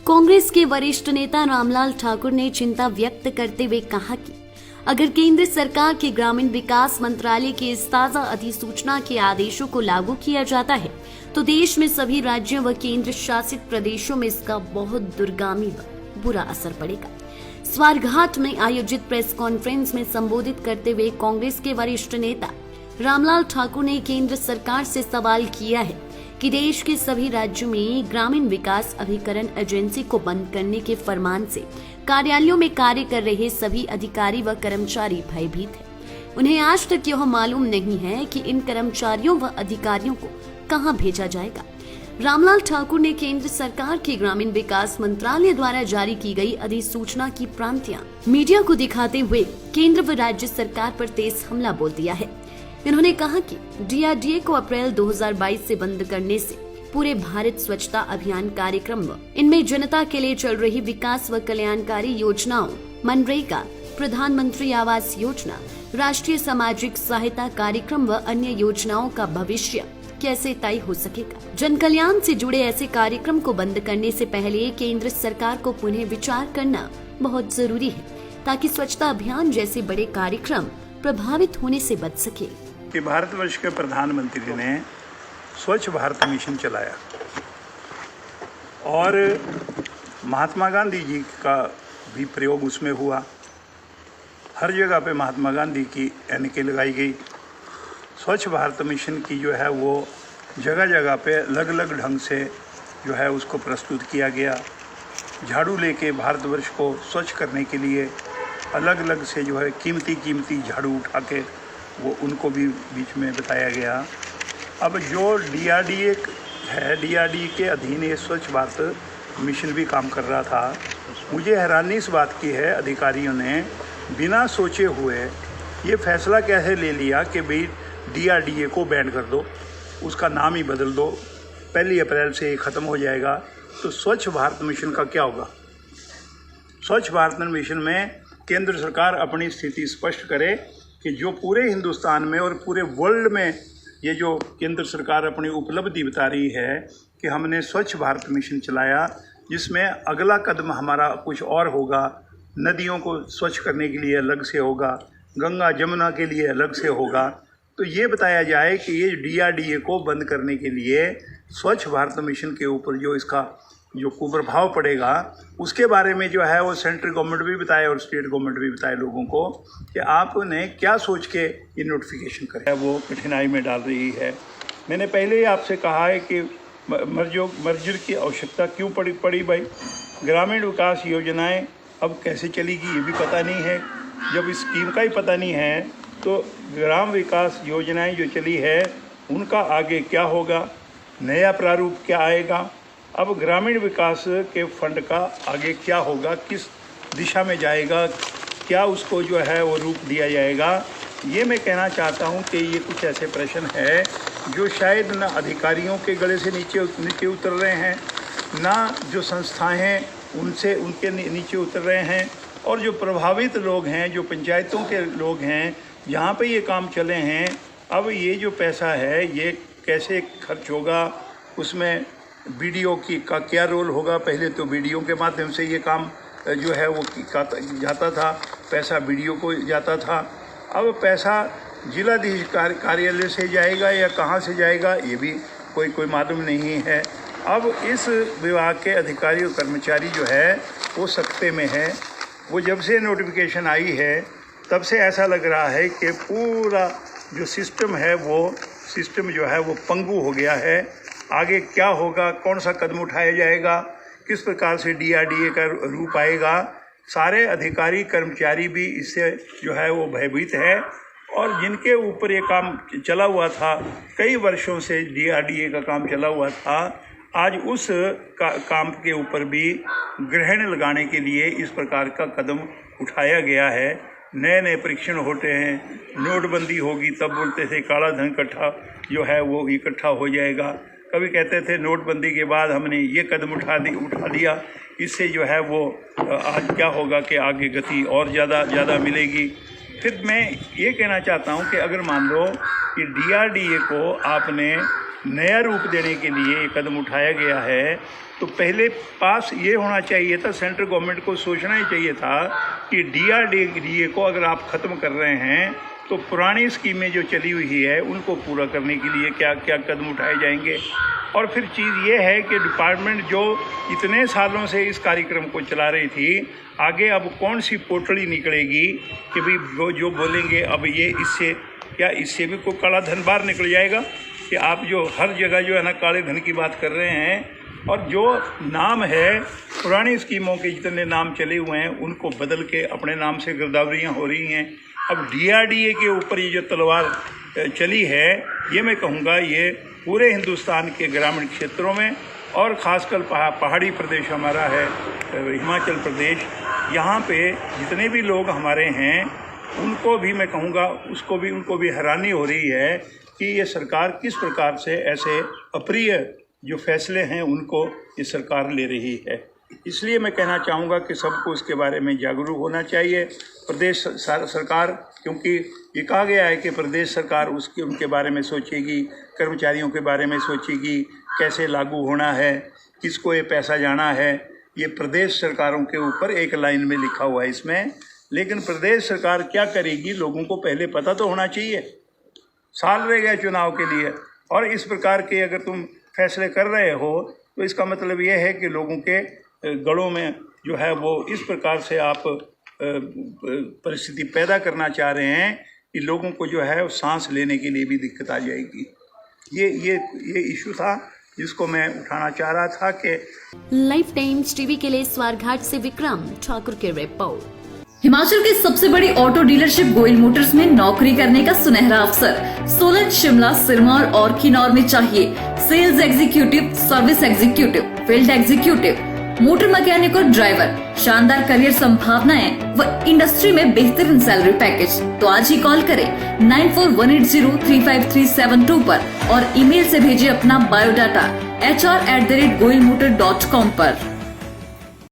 कांग्रेस के वरिष्ठ नेता रामलाल ठाकुर ने चिंता व्यक्त करते हुए कहा कि अगर केंद्र सरकार के ग्रामीण विकास मंत्रालय की इस ताजा अधिसूचना के आदेशों को लागू किया जाता है तो देश में सभी राज्यों व केंद्र शासित प्रदेशों में इसका बहुत दूरगामी व बुरा असर पड़ेगा। स्वारघाट में आयोजित प्रेस कॉन्फ्रेंस में संबोधित करते हुए कांग्रेस के वरिष्ठ नेता रामलाल ठाकुर ने केंद्र सरकार से सवाल किया है कि देश के सभी राज्यों में ग्रामीण विकास अभिकरण एजेंसी को बंद करने के फरमान से कार्यालयों में कार्य कर रहे सभी अधिकारी व कर्मचारी भयभीत हैं। उन्हें आज तक यह मालूम नहीं है कि इन कर्मचारियों व अधिकारियों को कहां भेजा जाएगा। रामलाल ठाकुर ने केंद्र सरकार के ग्रामीण विकास मंत्रालय द्वारा जारी की गई अधिसूचना की प्रांतियां मीडिया को दिखाते हुए केंद्र व राज्य सरकार पर तेज हमला बोल दिया है। उन्होंने कहा कि डीआरडीए को अप्रैल 2022 से बंद करने से पूरे भारत स्वच्छता अभियान कार्यक्रम व इनमें जनता के लिए चल रही विकास व कल्याणकारी योजनाओं, मनरेगा, प्रधानमंत्री आवास योजना, राष्ट्रीय सामाजिक सहायता कार्यक्रम व अन्य योजनाओं का भविष्य कैसे तय हो सकेगा। जन कल्याण से जुड़े ऐसे कार्यक्रम को बंद करने से पहले केंद्र सरकार को पुनः विचार करना बहुत जरूरी है ताकि स्वच्छता अभियान जैसे बड़े कार्यक्रम प्रभावित होने से बच सके। कि भारतवर्ष के प्रधानमंत्री ने स्वच्छ भारत मिशन चलाया और महात्मा गांधी जी का भी प्रयोग उसमें हुआ। हर जगह पे महात्मा गांधी की एनके लगाई गई। स्वच्छ भारत मिशन की जो है वो जगह जगह पे अलग अलग ढंग से जो है उसको प्रस्तुत किया गया। झाड़ू लेके भारतवर्ष को स्वच्छ करने के लिए अलग अलग से जो है कीमती झाड़ू उठा के वो उनको भी बीच में बताया गया। अब जो डीआरडीए है, डीआरडीए के अधीन ये स्वच्छ भारत मिशन भी काम कर रहा था। मुझे हैरानी इस बात की है, अधिकारियों ने बिना सोचे हुए ये फैसला कैसे ले लिया कि भाई डीआरडीए को बैन कर दो, उसका नाम ही बदल दो, 1 अप्रैल से ये ख़त्म हो जाएगा। तो स्वच्छ भारत मिशन का क्या होगा? स्वच्छ भारत मिशन में केंद्र सरकार अपनी स्थिति स्पष्ट करे कि जो पूरे हिंदुस्तान में और पूरे वर्ल्ड में ये जो केंद्र सरकार अपनी उपलब्धि बता रही है कि हमने स्वच्छ भारत मिशन चलाया, जिसमें अगला कदम हमारा कुछ और होगा। नदियों को स्वच्छ करने के लिए अलग से होगा, गंगा जमुना के लिए अलग से होगा। तो ये बताया जाए कि ये डीआरडीए को बंद करने के लिए स्वच्छ भारत मिशन के ऊपर जो इसका जो कुप्रभाव पड़ेगा उसके बारे में जो है वो सेंट्रल गवर्नमेंट भी बताए और स्टेट गवर्नमेंट भी बताए लोगों को कि आपने क्या सोच के ये नोटिफिकेशन करे, वो कठिनाई में डाल रही है। मैंने पहले ही आपसे कहा है कि मर्जर की आवश्यकता क्यों पड़ी भाई। ग्रामीण विकास योजनाएं अब कैसे चलेगी ये भी पता नहीं है। जब इस स्कीम का ही पता नहीं है तो ग्राम विकास योजनाएं जो चली है उनका आगे क्या होगा, नया प्रारूप क्या आएगा। अब ग्रामीण विकास के फंड का आगे क्या होगा, किस दिशा में जाएगा, क्या उसको जो है वो रूप दिया जाएगा। ये मैं कहना चाहता हूँ कि ये कुछ ऐसे प्रश्न है जो शायद न अधिकारियों के गले से नीचे उतर रहे हैं, ना जो संस्थाएं हैं उनके नीचे उतर रहे हैं, और जो प्रभावित लोग हैं, जो पंचायतों के लोग हैं जहाँ पे ये काम चले हैं, अब ये जो पैसा है ये कैसे खर्च होगा, उसमें बीडीओ का क्या रोल होगा। पहले तो बीडीओ के माध्यम से ये काम जो है वो जाता था, पैसा बीडीओ को जाता था। अब पैसा जिलाधीश कार्यालय से जाएगा या कहाँ से जाएगा ये भी कोई मालूम नहीं है। अब इस विभाग के अधिकारी और कर्मचारी जो है वो सकते में है। वो जब से नोटिफिकेशन आई है तब से ऐसा लग रहा है कि पूरा जो सिस्टम है वो सिस्टम जो है वो पंगु हो गया है। आगे क्या होगा, कौन सा कदम उठाया जाएगा, किस प्रकार से डीआरडीए का रूप आएगा, सारे अधिकारी कर्मचारी भी इससे जो है वो भयभीत है। और जिनके ऊपर ये काम चला हुआ था, कई वर्षों से डीआरडीए का काम चला हुआ था, आज उस काम के ऊपर भी ग्रहण लगाने के लिए इस प्रकार का कदम उठाया गया है। नए परीक्षण होते हैं, नोटबंदी होगी तब बोलते थे काला धन इकट्ठा जो है वो इकट्ठा हो जाएगा। कभी कहते थे नोटबंदी के बाद हमने ये कदम उठा दिया, इससे जो है वो आज क्या होगा कि आगे गति और ज़्यादा मिलेगी। फिर मैं ये कहना चाहता हूँ कि अगर मान लो कि डीआरडीए को आपने नया रूप देने के लिए ये कदम उठाया गया है, तो पहले पास ये होना चाहिए था, सेंट्रल गवर्नमेंट को सोचना ही चाहिए था कि DRDA को अगर आप ख़त्म कर रहे हैं तो पुरानी स्कीमें जो चली हुई है उनको पूरा करने के लिए क्या क्या कदम उठाए जाएंगे। और फिर चीज़ ये है कि डिपार्टमेंट जो इतने सालों से इस कार्यक्रम को चला रही थी, आगे अब कौन सी पोटली निकलेगी कि भाई वो जो बोलेंगे अब ये इससे क्या इससे भी कोई काला धन बाहर निकल जाएगा कि आप जो हर जगह जो है ना काले धन की बात कर रहे हैं, और जो नाम है पुरानी स्कीमों के जितने नाम चले हुए हैं उनको बदल के अपने नाम से गिरदावरियाँ हो रही हैं। अब DRDA के ऊपर ये जो तलवार चली है, ये मैं कहूँगा ये पूरे हिंदुस्तान के ग्रामीण क्षेत्रों में और ख़ासकर पहाड़ी प्रदेश हमारा है हिमाचल प्रदेश, यहाँ पे जितने भी लोग हमारे हैं उनको भी मैं कहूँगा उनको भी हैरानी हो रही है कि ये सरकार किस प्रकार से ऐसे अप्रिय जो फैसले हैं उनको ये सरकार ले रही है। इसलिए मैं कहना चाहूँगा कि सबको इसके बारे में जागरूक होना चाहिए। प्रदेश सरकार, क्योंकि ये कहा गया है कि प्रदेश सरकार उनके बारे में सोचेगी, कर्मचारियों के बारे में सोचेगी, कैसे लागू होना है, किसको ये पैसा जाना है, ये प्रदेश सरकारों के ऊपर एक लाइन में लिखा हुआ है इसमें। लेकिन प्रदेश सरकार क्या करेगी लोगों को पहले पता तो होना चाहिए। साल रह गए चुनाव के लिए और इस प्रकार के अगर तुम फैसले कर रहे हो तो इसका मतलब ये है कि लोगों के गलों में जो है वो इस प्रकार से आप परिस्थिति पैदा करना चाह रहे हैं कि लोगों को जो है सांस लेने के लिए भी दिक्कत आ जाएगी। ये इशू था जिसको मैं उठाना चाह रहा था कि लाइफ टाइम्स टीवी के लिए स्वारघाट से विक्रम ठाकुर के रिपोर्ट। हिमाचल की सबसे बड़ी ऑटो डीलरशिप गोयल मोटर्स में नौकरी करने का सुनहरा अवसर। सोलन, शिमला, सिरमौर और किन्नौर में चाहिए sales executive, service executive, field executive, motor mechanic और ड्राइवर। शानदार करियर संभावनाएं व इंडस्ट्री में बेहतरीन सैलरी पैकेज। तो आज ही कॉल करें 9418035372 पर और ईमेल से भेजिए अपना बायोडाटा hr@goilmotor.com पर।